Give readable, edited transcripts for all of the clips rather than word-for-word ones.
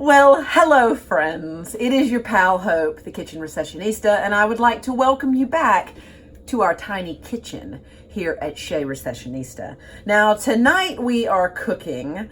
Well, hello friends. It is your pal Hope, the Kitchen Recessionista, and I would like to welcome you back to our tiny kitchen here at Chez Recessionista. Now, tonight we are cooking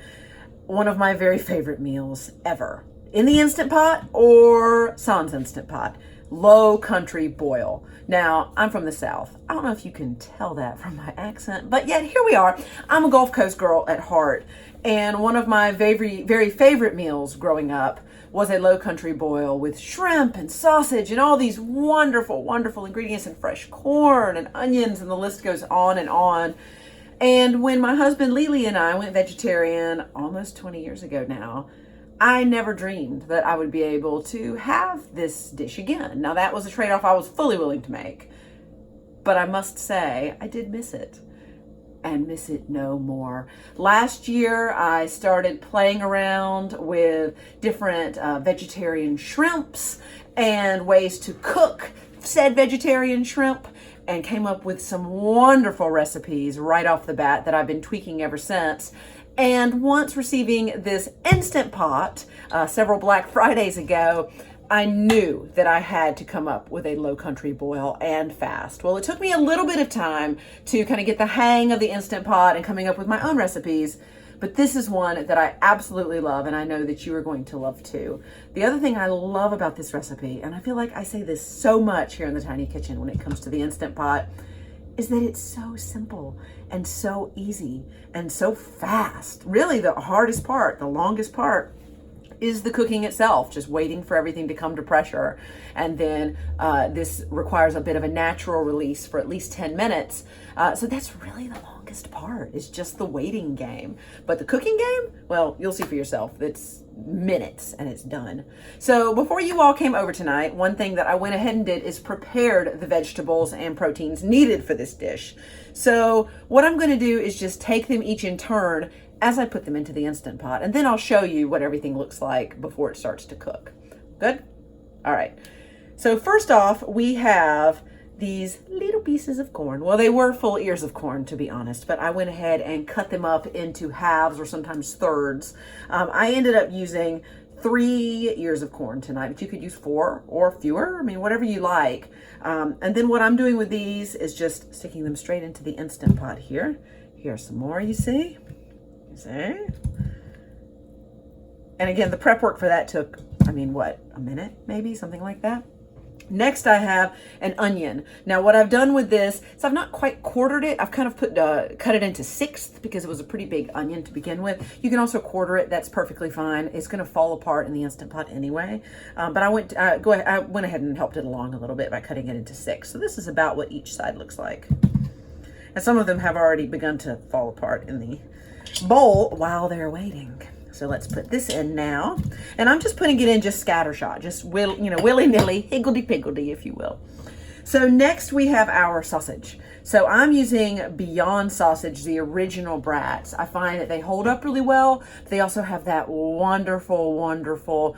one of my very favorite meals ever. In the Instant Pot or Sans Instant Pot. Low country boil. Now, I'm from the South. I don't know if you can tell that from my accent, but yet here we are. I'm a Gulf Coast girl at heart, and one of my very favorite meals growing up was a low country boil with shrimp and sausage and all these wonderful, wonderful ingredients and fresh corn and onions, and the list goes on and on. And when my husband Lily and I went vegetarian almost 20 years ago now, I never dreamed that I would be able to have this dish again. Now, that was a trade-off I was fully willing to make, but I must say I did miss it and miss it no more. Last year, I started playing around with different vegetarian shrimps and ways to cook said vegetarian shrimp, and came up with some wonderful recipes right off the bat that I've been tweaking ever since. And once receiving this Instant Pot several Black Fridays ago, I knew that I had to come up with a low country boil and fast. Well, it took me a little bit of time to kind of get the hang of the Instant Pot and coming up with my own recipes, but this is one that I absolutely love, and I know that you are going to love too. The other thing I love about this recipe, and I feel like I say this so much here in the Tiny Kitchen when it comes to the Instant Pot, is that it's so simple and so easy and so fast. Really, the hardest part, the longest part, is the cooking itself, just waiting for everything to come to pressure. And then this requires a bit of a natural release for at least 10 minutes. So that's really the longest part, is just the waiting game. But the cooking game, well, you'll see for yourself. It's minutes and it's done. So before you all came over tonight, one thing that I went ahead and did is prepared the vegetables and proteins needed for this dish. So what I'm going to do is just take them each in turn as I put them into the Instant Pot, and then I'll show you what everything looks like before it starts to cook. Good? All right. So first off, we have these little pieces of corn. Well, they were full ears of corn, to be honest, but I went ahead and cut them up into halves or sometimes thirds. I ended up using 3 ears of corn tonight, but you could use 4 or fewer. I mean, whatever you like. And then what I'm doing with these is just sticking them straight into the Instant Pot here. Here's some more, you see? See? And again, the prep work for that took, a minute, maybe, something like that. Next, I have an onion. Now, what I've done with this is I've not quite quartered it. I've kind of cut it into sixths because it was a pretty big onion to begin with. You can also quarter it. That's perfectly fine. It's going to fall apart in the Instant Pot anyway. But I went ahead and helped it along a little bit by cutting it into 6. So this is about what each side looks like. And some of them have already begun to fall apart in the bowl while they're waiting. So let's put this in now, and I'm just putting it in just scattershot, just willy-nilly, higgledy-piggledy, if you will. So next we have our sausage. So I'm using Beyond Sausage, the original brats. I find that they hold up really well. They also have that wonderful, wonderful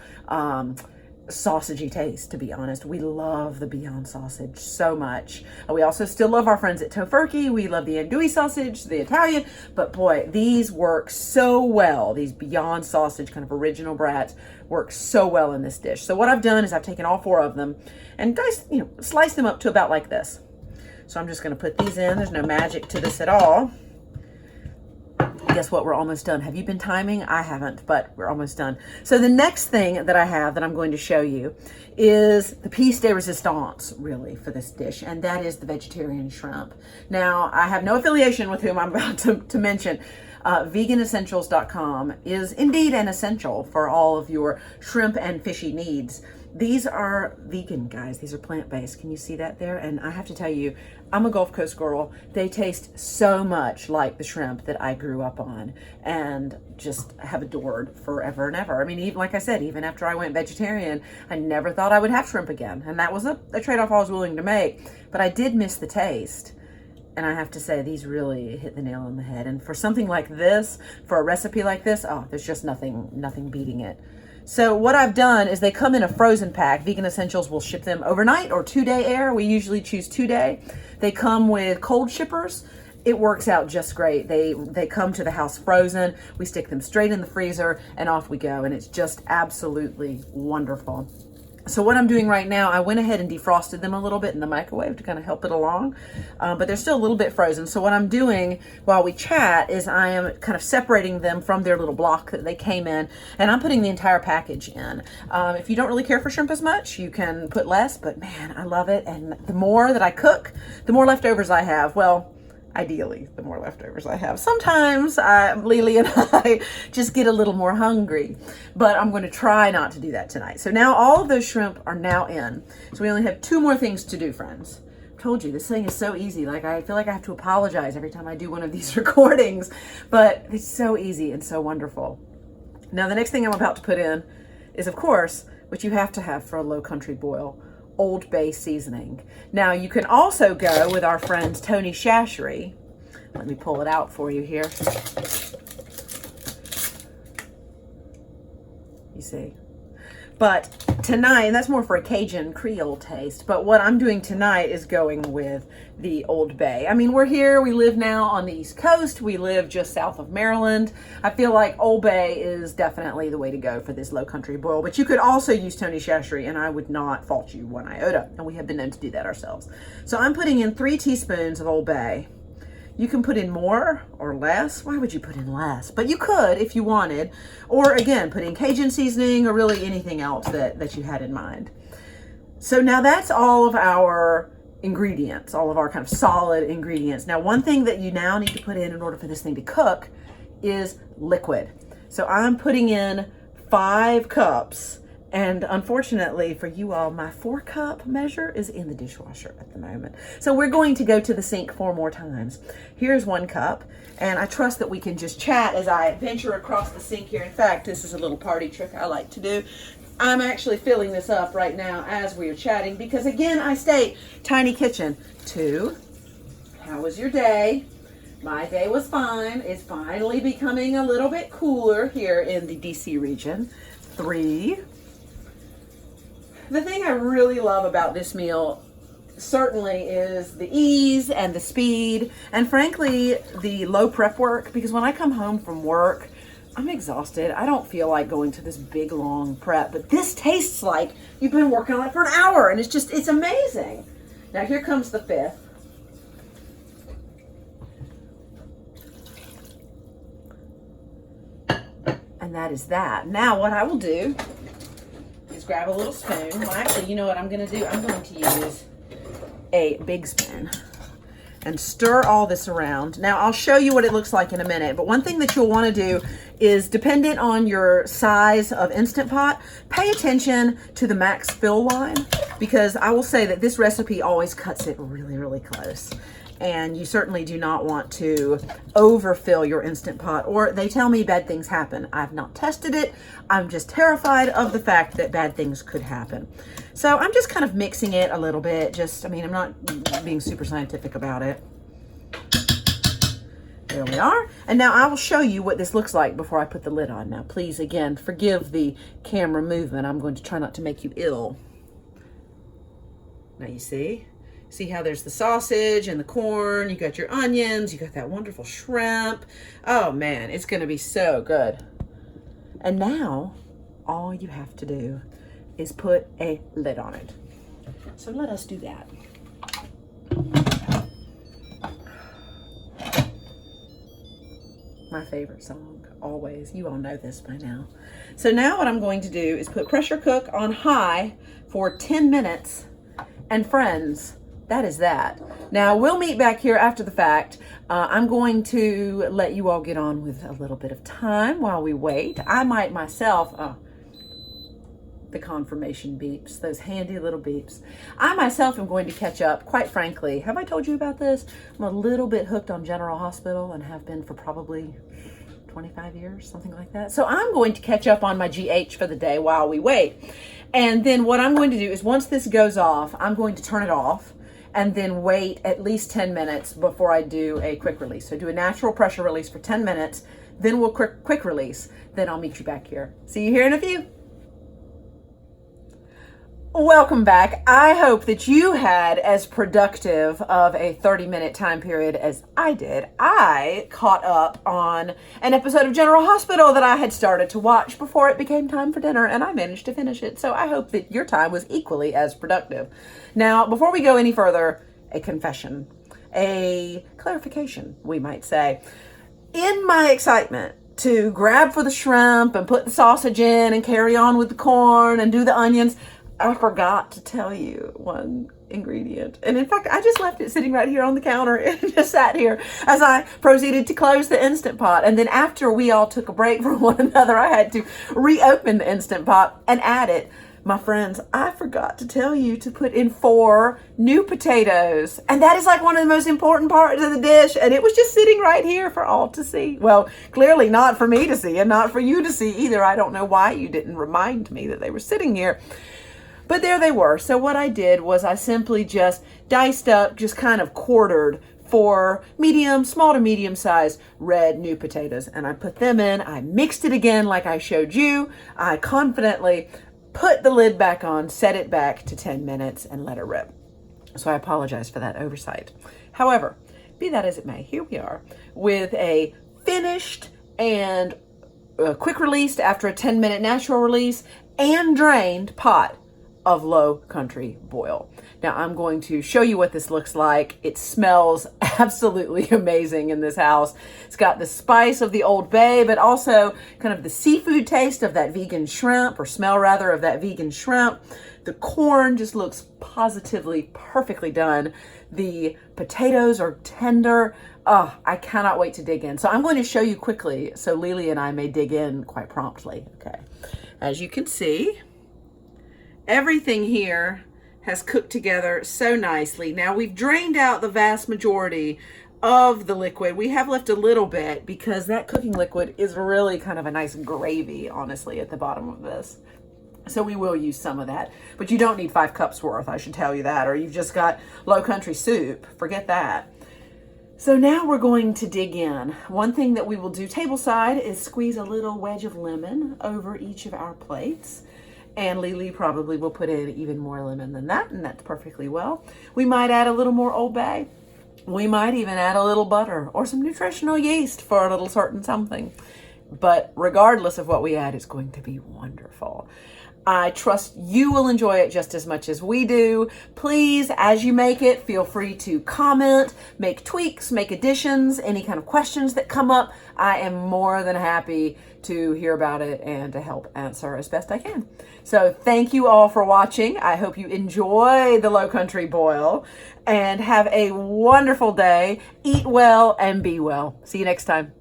sausagey taste, to be honest. We love the Beyond sausage so much. We also still love our friends at Tofurkey. We love the andouille sausage, the Italian, but boy, these work so well. These Beyond sausage, kind of original brats, work so well in this dish. So what I've done is I've taken all 4 of them and sliced them up to about like this. So I'm just going to put these in. There's no magic to this at all. Guess what? We're almost done. Have you been timing? I haven't, but we're almost done. So the next thing that I have that I'm going to show you is the piece de resistance, really, for this dish, and that is the vegetarian shrimp. Now, I have no affiliation with whom I'm about to mention. Veganessentials.com is indeed an essential for all of your shrimp and fishy needs. These are vegan, guys. These are plant-based. Can you see that there? And I have to tell you, I'm a Gulf Coast girl. They taste so much like the shrimp that I grew up on and just have adored forever and ever. I mean, even like I said, even after I went vegetarian, I never thought I would have shrimp again. And that was a trade-off I was willing to make. But I did miss the taste. And I have to say, these really hit the nail on the head. And for something like this, for a recipe like this, oh, there's just nothing beating it. So what I've done is they come in a frozen pack. Vegan Essentials will ship them overnight or 2-day air. We usually choose 2-day. They come with cold shippers, it works out just great. They come to the house frozen. We stick them straight in the freezer and off we go. And it's just absolutely wonderful. So what I'm doing right now, I went ahead and defrosted them a little bit in the microwave to kind of help it along, but they're still a little bit frozen. So what I'm doing while we chat is I am kind of separating them from their little block that they came in, and I'm putting the entire package in. If you don't really care for shrimp as much, you can put less, but man, I love it. And the more that I cook, the more leftovers I have. Well, ideally, the more leftovers I have. Sometimes Lily and I just get a little more hungry, but I'm going to try not to do that tonight. So now all of those shrimp are now in. So we only have 2 more things to do, friends. I told you, this thing is so easy. Like, I feel like I have to apologize every time I do one of these recordings, but it's so easy and so wonderful. Now, the next thing I'm about to put in is, of course, what you have to have for a low country boil: Old Bay seasoning. Now you can also go with our friend Tony Chachery. Let me pull it out for you here. You see? But tonight, and that's more for a Cajun Creole taste, but what I'm doing tonight is going with the Old Bay. I mean, we're here, we live now on the East Coast, we live just south of Maryland. I feel like Old Bay is definitely the way to go for this low country boil, but you could also use Tony Chachery, and I would not fault you one iota, and we have been known to do that ourselves. So I'm putting in 3 teaspoons of Old Bay. You can put in more or less. Why would you put in less? But you could if you wanted. Or again, put in Cajun seasoning or really anything else that you had in mind. So now that's all of our ingredients, all of our kind of solid ingredients. Now, one thing that you now need to put in order for this thing to cook is liquid. So I'm putting in 5 cups. And unfortunately for you all, my 4-cup measure is in the dishwasher at the moment. So we're going to go to the sink 4 more times. Here's 1 cup, and I trust that we can just chat as I venture across the sink here. In fact, this is a little party trick I like to do. I'm actually filling this up right now as we are chatting because, again, I state, tiny kitchen. 2, how was your day? My day was fine. It's finally becoming a little bit cooler here in the DC region. 3, the thing I really love about this meal certainly is the ease and the speed and frankly the low prep work, because when I come home from work I'm exhausted. I don't feel like going to this big long prep, but this tastes like you've been working on it for an hour and it's amazing. Now here comes the 5th. And that is that. Now what I will do is grab a little spoon. Well, actually, you know what I'm going to do? I'm going to use a big spoon and stir all this around. Now, I'll show you what it looks like in a minute, but one thing that you'll want to do is, dependent on your size of Instant Pot, pay attention to the max fill line, because I will say that this recipe always cuts it really, really close. And you certainly do not want to overfill your Instant Pot, or they tell me bad things happen. I've not tested it. I'm just terrified of the fact that bad things could happen. So I'm just kind of mixing it a little bit. I'm not being super scientific about it. There we are. And now I will show you what this looks like before I put the lid on. Now, please, again, forgive the camera movement. I'm going to try not to make you ill. Now you see? See how there's the sausage and the corn, you got your onions, you got that wonderful shrimp. Oh man, it's gonna be so good. And now, all you have to do is put a lid on it. So let us do that. My favorite song, always. You all know this by now. So now what I'm going to do is put pressure cook on high for 10 minutes. And friends, that is that. Now, we'll meet back here after the fact. I'm going to let you all get on with a little bit of time while we wait. I might myself, the confirmation beeps, those handy little beeps. I myself am going to catch up, quite frankly. Have I told you about this? I'm a little bit hooked on General Hospital and have been for probably 25 years, something like that. So I'm going to catch up on my GH for the day while we wait. And then what I'm going to do is, once this goes off, I'm going to turn it off and then wait at least 10 minutes before I do a quick release. So do a natural pressure release for 10 minutes, then we'll quick release, then I'll meet you back here. See you here in a few. Welcome back. I hope that you had as productive of a 30-minute time period as I did. I caught up on an episode of General Hospital that I had started to watch before it became time for dinner, and I managed to finish it. So I hope that your time was equally as productive. Now, before we go any further, a confession, a clarification, we might say. In my excitement to grab for the shrimp and put the sausage in and carry on with the corn and do the onions, I forgot to tell you one ingredient. And in fact, I just left it sitting right here on the counter and just sat here as I proceeded to close the Instant Pot. And then after we all took a break from one another, I had to reopen the Instant Pot and add it. My friends, I forgot to tell you to put in 4 new potatoes. And that is like one of the most important parts of the dish. And it was just sitting right here for all to see. Well, clearly not for me to see and not for you to see either. I don't know why you didn't remind me that they were sitting here. But there they were. So what I did was I simply just diced up, just kind of quartered 4 small to medium sized red new potatoes. And I put them in. I mixed it again like I showed you. I confidently put the lid back on, set it back to 10 minutes and let it rip. So I apologize for that oversight. However, be that as it may, here we are with a finished and quick released after a 10-minute natural release and drained pot of low country boil. Now I'm going to show you what this looks like. It smells absolutely amazing in this house. It's got the spice of the Old Bay, but also kind of the seafood taste of that vegan shrimp, or smell rather of that vegan shrimp. The corn just looks positively perfectly done. The potatoes are tender. Oh, I cannot wait to dig in. So I'm going to show you quickly so Lily and I may dig in quite promptly. Okay. As you can see, everything here has cooked together so nicely. Now we've drained out the vast majority of the liquid. We have left a little bit because that cooking liquid is really kind of a nice gravy, honestly, at the bottom of this. So we will use some of that, but you don't need 5 cups worth, I should tell you that, or you've just got low country soup. Forget that. So now we're going to dig in. One thing that we will do tableside is squeeze a little wedge of lemon over each of our plates. And Lily probably will put in even more lemon than that, and that's perfectly well. We might add a little more Old Bay. We might even add a little butter or some nutritional yeast for a little certain something. But regardless of what we add, it's going to be wonderful. I trust you will enjoy it just as much as we do. Please, as you make it, feel free to comment, make tweaks, make additions, any kind of questions that come up. I am more than happy to hear about it and to help answer as best I can. So thank you all for watching. I hope you enjoy the Low Country Boil and have a wonderful day. Eat well and be well. See you next time.